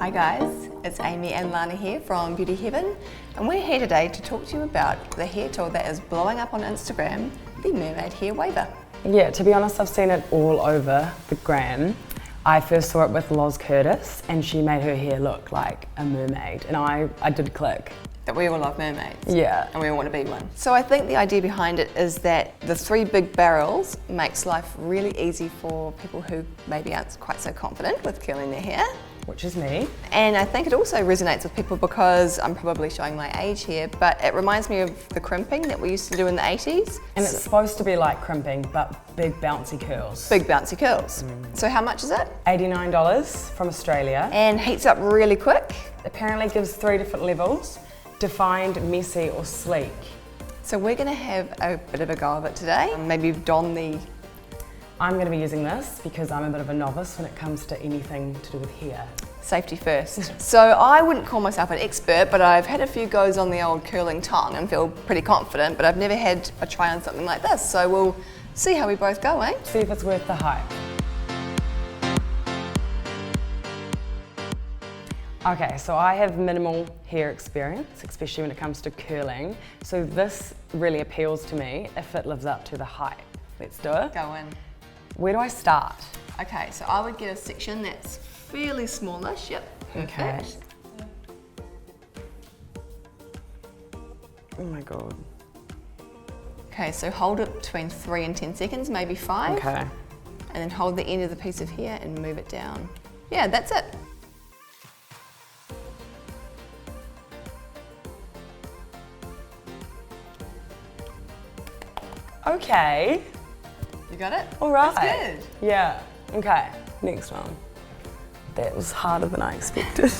Hi guys, it's Amy and Lana here from Beauty Heaven, and we're here today to talk to you about the hair tool that is blowing up on Instagram, the Mermade Hair Waver. Yeah, to be honest, I've seen it all over the gram. I first saw it with Loz Curtis and she made her hair look like a mermaid, and I did click. That we all love mermaids. Yeah. And we all want to be one. So I think the idea behind it is that the three big barrels makes life really easy for people who maybe aren't quite so confident with curling their hair. Which is me. And I think it also resonates with people because I'm probably showing my age here, but it reminds me of the crimping that we used to do in the 80s. And it's supposed to be like crimping, but big bouncy curls. Big bouncy curls. So how much is it? $89 from Australia. And heats up really quick. Apparently gives 3 different levels: defined, messy, or sleek. So we're gonna have a bit of a go of it today. Maybe don the... I'm going to be using this because I'm a bit of a novice when it comes to anything to do with hair. Safety first. So I wouldn't call myself an expert, but I've had a few goes on the old curling tongue and feel pretty confident, but I've never had a try on something like this. So we'll see how we both go, eh? See if it's worth the hype. Okay, so I have minimal hair experience, especially when it comes to curling. So this really appeals to me if it lives up to the hype. Let's do it. Go in. Where do I start? Okay, so I would get a section that's fairly smallish. Yep, Okay. perfect. Oh my God. Okay, so hold it between 3 and 10 seconds, maybe 5. Okay. And then hold the end of the piece of hair and move it down. Yeah, that's it. Okay. You got it? All right. That's good. Yeah. Okay. Next one. That was harder than I expected.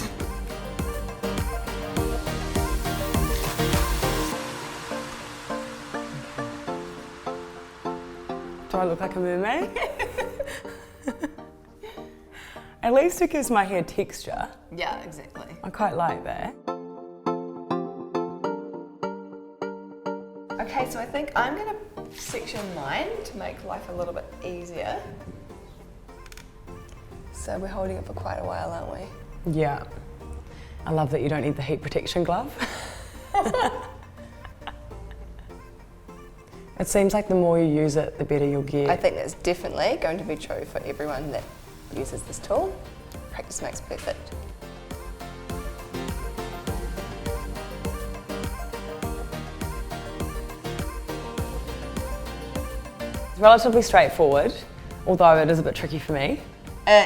Do I look like a mermaid? At least it gives my hair texture. Yeah, exactly. I quite like that. Okay, so I think I'm gonna section mine to make life a little bit easier. So we're holding it for quite a while, aren't we? Yeah. I love that you don't need the heat protection glove. It seems like the more you use it, the better you'll get. I think that's definitely going to be true for everyone that uses this tool. Practice makes perfect. It's relatively straightforward, although it is a bit tricky for me. I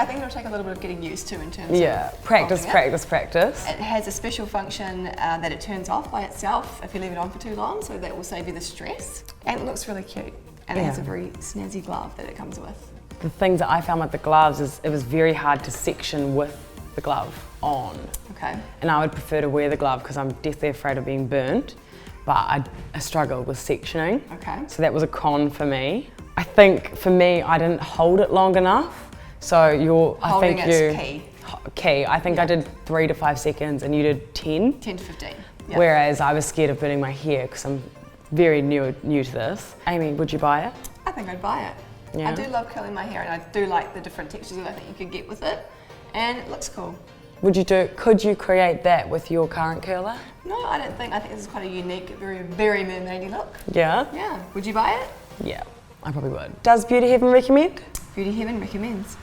think it'll take a little bit of getting used to in terms of practice, holding practice, practice. It has a special function that it turns off by itself if you leave it on for too long, so that will save you the stress. And it looks really cute. And it has a very snazzy glove that it comes with. The things that I found with the gloves is it was very hard to section with the glove on. Okay. And I would prefer to wear the glove because I'm deathly afraid of being burnt, but I struggled with sectioning. Okay. So that was a con for me. I think for me, I didn't hold it long enough. So Holding it's key. Key. I think I did 3 to 5 seconds and you did 10. 10 to 15. Yep. Whereas I was scared of burning my hair because I'm very new to this. Amy, would you buy it? I think I'd buy it. Yeah. I do love curling my hair and I do like the different textures that I think you could get with it. And it looks cool. Could you create that with your current curler? No, I don't think. I think this is quite a unique, very, very mermaidy look. Yeah? Yeah. Would you buy it? Yeah, I probably would. Does Beauty Heaven recommend? Beauty Heaven recommends.